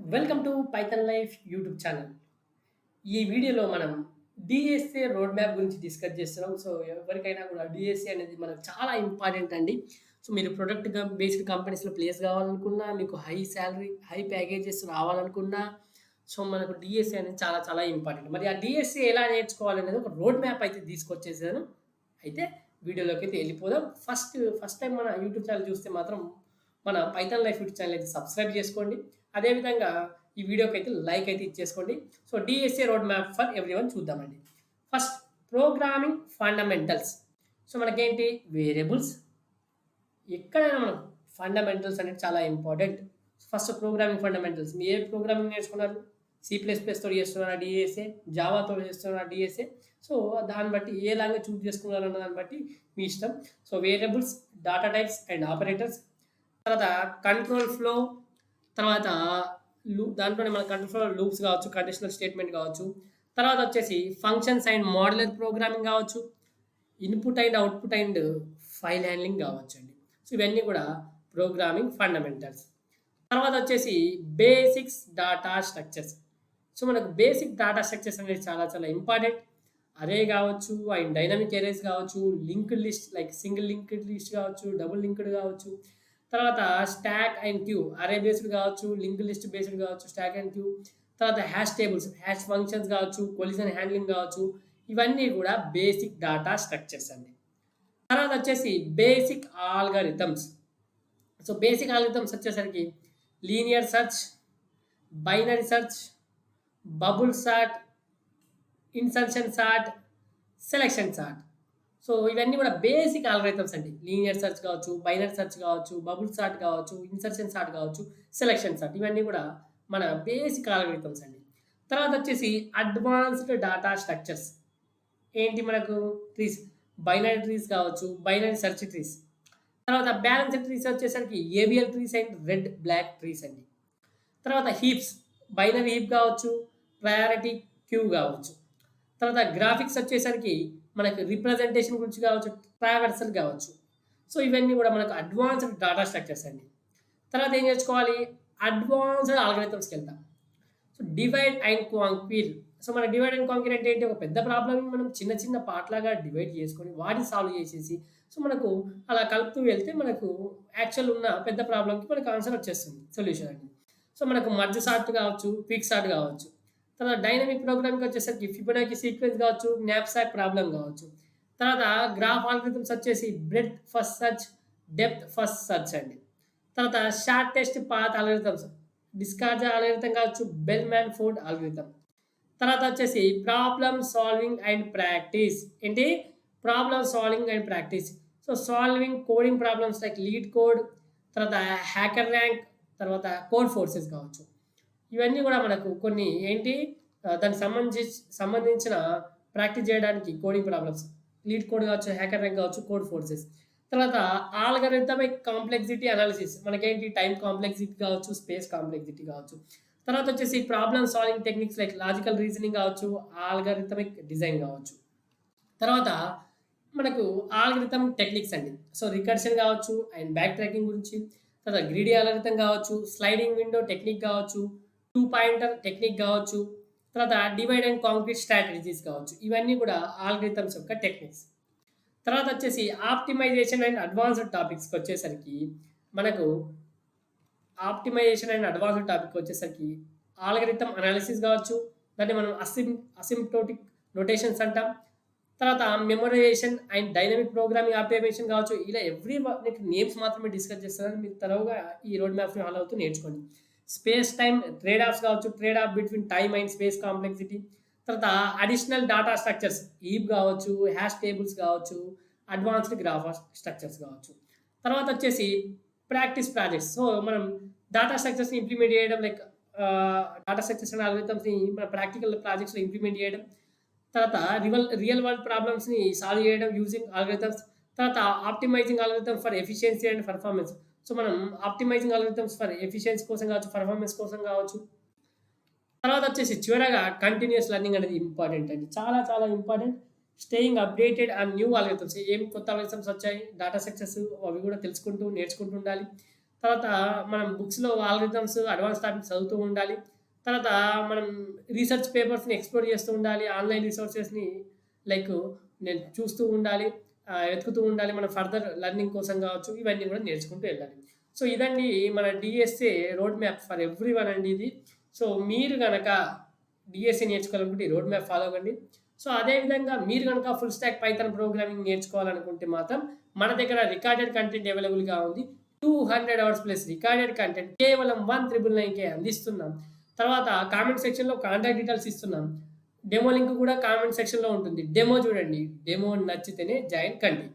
Welcome to Python life YouTube channel. ఈ వీడియోలో మనం డిఎస్ఏ రోడ్ మ్యాప్ గురించి డిస్కస్ చేస్తున్నాం. సో, ఎవరికైనా కూడా డిఎస్ఏ అనేది మనకు చాలా ఇంపార్టెంట్ అండి. సో, మీరు ప్రొడక్ట్‌గా బేస్డ్ కంపెనీస్‌లో ప్లేస్ కావాలనుకున్నా, మీకు హై సాలరీ, హై ప్యాకేజెస్ రావాలనుకున్నా, సో, మనకు డిఎస్ఏ అనేది చాలా చాలా ఇంపార్టెంట్. మరి ఆ డిఎస్ఏ ఎలా నేర్చుకోవాలనేది ఒక రోడ్ మ్యాప్ అయితే తీసుకొచ్చేసాను. అయితే వీడియోలోకైతే వెళ్ళిపోదాం. ఫస్ట్ టైం మన యూట్యూబ్ ఛానల్ చూస్తే మాత్రం మన పైథాన్ లైఫ్ యూట్యూబ్ ఛానల్ అయితే సబ్స్క్రైబ్ చేసుకోండి. అదేవిధంగా ఈ వీడియోకైతే లైక్ అయితే ఇచ్చేసుకోండి. So, DSA road map for everyone చూద్దామండి. First programming fundamentals. సో, మనకేంటి వేరియబుల్స్ ఎక్కడైనా మనం ఫండమెంటల్స్ అనేది చాలా ఇంపార్టెంట్. First programming fundamentals. మీరు ఏ ప్రోగ్రామింగ్ నేర్చుకున్నారు? సి++తో చేస్తున్నారా డిఎస్ఏ? జావాతో చేస్తున్నారా డిఎస్ఏ? సో, దాన్ని బట్టి ఏ లాంగ్వేజ్ చూజ్ చేసుకున్నారన్న దాన్ని బట్టి మీ ఇష్టం. So, variables, data types and operators, తర్వాత కంట్రోల్ ఫ్లో, తర్వాత దాంట్లోనే మన కంట్రోల్ ఫ్లో లూప్స్ కావచ్చు, కండిషనల్ స్టేట్మెంట్ కావచ్చు, తర్వాత వచ్చేసి ఫంక్షన్స్ అండ్ మోడలర్ ప్రోగ్రామింగ్ కావచ్చు, input and output and file handling కావచ్చు అండి. సో, ఇవన్నీ కూడా ప్రోగ్రామింగ్ ఫండమెంటల్స్. తర్వాత వచ్చేసి బేసిక్స్ డాటా స్ట్రక్చర్స్. సో, మనకు బేసిక్ డాటా స్ట్రక్చర్స్ అనేది చాలా చాలా ఇంపార్టెంట్. అరే కావచ్చు అండ్ డైనమిక్ అరేస్ కావచ్చు, linked list like single linked list కావచ్చు, డబుల్ లింక్డ్ కావచ్చు, తర్వాత stack and queue array based కావచ్చు, లింక్ లిస్ట్ బేస్డ్ కావచ్చు, స్టాక్ అండ్ క్యూ, తర్వాత హ్యాష్ టేబుల్స్, హ్యాష్ ఫంక్షన్స్ కావచ్చు, కొలిజన్ హ్యాండ్లింగ్ కావచ్చు, ఇవన్నీ కూడా బేసిక్ డాటా స్ట్రక్చర్స్ అండి. తర్వాత వచ్చేసి basic algorithms. So, basic algorithms వచ్చేసరికి linear search, binary search, bubble sort, insertion sort, selection sort. So, ఇవన్నీ కూడా బేసిక్ ఆల్గోరిథమ్స్ అండి. లీనియర్ సెర్చ్ కావచ్చు, బైనరీ సెర్చ్ కావచ్చు, బబుల్ సార్ట్ కావచ్చు, ఇన్సర్షన్ సార్ట్ కావచ్చు, సెలక్షన్ సార్ట్, ఇవన్నీ కూడా మన బేసిక్ ఆల్గోరిథమ్స్ అండి. తర్వాత వచ్చేసి అడ్వాన్స్డ్ డాటా స్ట్రక్చర్స్. ఏంటి మనకు ట్రీస్, బైనరీ ట్రీస్ కావచ్చు, బైనరీ సెర్చ్ ట్రీస్. తర్వాత బ్యాలెన్స్డ్ ట్రీస్ వచ్చేసరికి AVL trees and red black trees అండి. తర్వాత హీప్స్, బైనరీ హీప్ కావచ్చు, ప్రయారిటీ క్యూ కావచ్చు. తర్వాత గ్రాఫిక్స్ వచ్చేసరికి మనకు రిప్రజెంటేషన్ గురించి కావచ్చు, ట్రావర్సల్ కావచ్చు. సో, ఇవన్నీ కూడా మనకు అడ్వాన్స్డ్ డాటా స్ట్రక్చర్స్ అండి. తర్వాత ఏం నేర్చుకోవాలి? అడ్వాన్స్డ్ ఆల్గోరిథమ్స్కి వెళ్తాం. So, divide and conquer. So, మన డివైడ్ అండ్ కాంక్వీర్ అంటే ఏంటి? ఒక పెద్ద ప్రాబ్లమ్ని మనం చిన్న చిన్న పార్ట్లాగా డివైడ్ చేసుకొని వాటిని సాల్వ్ చేసేసి, సో, మనకు అలా కలుపుతూ వెళ్తే మనకు యాక్చువల్ ఉన్న పెద్ద ప్రాబ్లమ్కి మనకు ఆన్సర్ వచ్చేస్తుంది, సొల్యూషన్ అండి. సో, మనకు మర్జ్ సార్ట్ కావచ్చు, క్విక్ సార్ట్ కావచ్చు. తర్వాత డైనమిక్ ప్రోగ్రామింగ్ వచ్చేసరికి ఫిబొనాకీ సీక్వెన్స్ కావచ్చు, న్యాప్సాక్ ప్రాబ్లమ్ కావచ్చు. తర్వాత గ్రాఫ్ ఆల్గోరిథమ్స్ వచ్చేసి breadth first search, depth first search అండి. తర్వాత shortest path algorithms, Dijkstra algorithm కావచ్చు, బెల్ మ్యాన్ ఫోర్డ్ ఆల్గోరిథం. తర్వాత వచ్చేసి ప్రాబ్లమ్ సాల్వింగ్ అండ్ ప్రాక్టీస్. ఏంటి? Problem solving and practice. So, solving coding problems like LeetCode, తర్వాత HackerRank, తర్వాత Codeforces కావచ్చు. ఇవన్నీ కూడా మనకు కొన్ని ఏంటి దానికి సంబంధించిన ప్రాక్టీస్ చేయడానికి కోడింగ్ ప్రాబ్లమ్స్, లీడ్ కోడ్ కావచ్చు, హ్యాకర్ ర్యాంక్ కావచ్చు, కోడ్ ఫోర్సెస్. తర్వాత ఆల్గరిథమిక్ కాంప్లెక్సిటీ అనాలిసిస్, మనకేంటి టైం కాంప్లెక్సిటీ కావచ్చు, స్పేస్ కాంప్లెక్సిటీ కావచ్చు. తర్వాత వచ్చేసి problem solving techniques like logical reasoning కావచ్చు, ఆల్గరిథమిక్ డిజైన్ కావచ్చు. తర్వాత మనకు ఆల్గరిథమ్ టెక్నిక్స్ అండి. సో, రికర్షన్ కావచ్చు అండ్ బ్యాక్ ట్రాకింగ్ గురించి, తర్వాత గ్రీడీ ఆల్గరిథం కావచ్చు, స్లైడింగ్ విండో టెక్నిక్ కావచ్చు, టూ పాయింటర్ టెక్నిక్ కావచ్చు, తర్వాత డివైడ్ అండ్ కాంక్రీట్ స్ట్రాటజీస్ కావచ్చు. ఇవన్నీ కూడా ఆల్గరిథమ్స్ యొక్క టెక్నిక్స్. తర్వాత వచ్చేసి ఆప్టిమైజేషన్ అండ్ అడ్వాన్స్డ్ టాపిక్స్కి వచ్చేసరికి మనకు ఆప్టిమైజేషన్ అండ్ అడ్వాన్స్డ్ టాపిక్ వచ్చేసరికి ఆల్గరిథమ్ అనాలిసిస్ కావచ్చు, దాన్ని మనం అసిమ్ప్టోటిక్ నోటేషన్స్ అంటాం. తర్వాత memorisation and dynamic programming optimisation కావచ్చు. ఇలా ఎవ్రీ నేమ్స్ మాత్రమే డిస్కస్ చేస్తారని మీరు తరువుగా ఈ రోడ్ మ్యాప్ని ఫాలో అవుతూ నేర్చుకోండి. స్పేస్ టైమ్ ట్రేడ్ ఆఫ్స్ కావచ్చు, trade of between time and space complexity. తర్వాత అడిషనల్ డాటా స్ట్రక్చర్స్, ఈప్ కావచ్చు, హ్యాష్ టేబుల్స్ కావచ్చు, అడ్వాన్స్డ్ గ్రాఫ్ స్ట్రక్చర్స్ కావచ్చు. తర్వాత వచ్చేసి ప్రాక్టీస్ ప్రాజెక్ట్స్. సో, మనం డాటా స్ట్రక్చర్స్ని ఇంప్లిమెంట్ చేయడం లైక్ డాటా స్ట్రక్చర్స్ అండ్ ఆల్గరిథమ్స్ని మన ప్రాక్టికల్ ప్రాజెక్ట్స్లో ఇంప్లిమెంట్ చేయడం. తర్వాత రియల్ వరల్డ్ ప్రాబ్లమ్స్ని సాల్వ్ చేయడం యూజింగ్ ఆల్గరిథమ్స్. తర్వాత optimising algorithms for efficiency and performance. So, మనం ఆప్టిమైజింగ్ ఆల్గరిథమ్స్ ఫర్ ఎఫిషియన్సీ కోసం కావచ్చు, పర్ఫార్మెన్స్ కోసం కావచ్చు. తర్వాత వచ్చేసి చివరగా కంటిన్యూస్ లెర్నింగ్ అనేది ఇంపార్టెంట్ అండి. చాలా చాలా important. Staying updated on new algorithms. ఏం కొత్త ఆల్గరిథమ్స్ వచ్చాయి, డాటా స్ట్రక్చర్స్ అవి కూడా తెలుసుకుంటూ నేర్చుకుంటూ ఉండాలి. తర్వాత మనం బుక్స్‌లో ఆల్గరిథమ్స్, అడ్వాన్స్ టాపిక్స్ చదువుతూ ఉండాలి. తర్వాత మనం రీసెర్చ్ పేపర్స్‌ని ఎక్స్‌ప్లోర్ చేస్తూ ఉండాలి. ఆన్‌లైన్ రిసోర్సెస్‌ని లైక్ నేను చూస్తూ ఉండాలి. వెతుకుతూ ఉండాలి. మన ఫర్దర్ లెర్నింగ్ కోసం కావచ్చు. ఇవన్నీ కూడా నేర్చుకుంటూ వెళ్ళాలి. సో, ఇదండి మన DSA road map for everyone అండి ఇది. సో, మీరు గనక డీఎస్ఏ నేర్చుకోవాలనుకుంటే ఈ రోడ్ మ్యాప్ ఫాలో అవ్వండి. సో, అదే విధంగా మీరు గనక ఫుల్ స్టాక్ పైథాన్ ప్రోగ్రామింగ్ నేర్చుకోవాలనుకుంటే మాత్రం మన దగ్గర రికార్డెడ్ కంటెంట్ అవైలబుల్‌గా ఉంది. 200 అవర్స్ ప్లస్ రికార్డెడ్ కంటెంట్ కేవలం 1999కే అందిస్తున్నాం. తర్వాత కామెంట్ సెక్షన్‌లో కాంటాక్ట్ డీటెయిల్స్ ఇస్తున్నాం. డెమో లింక్ కూడా కామెంట్ సెక్షన్‌లో ఉంటుంది. డెమో చూడండి. డెమో నచ్చితేనే జాయిన్ కండి.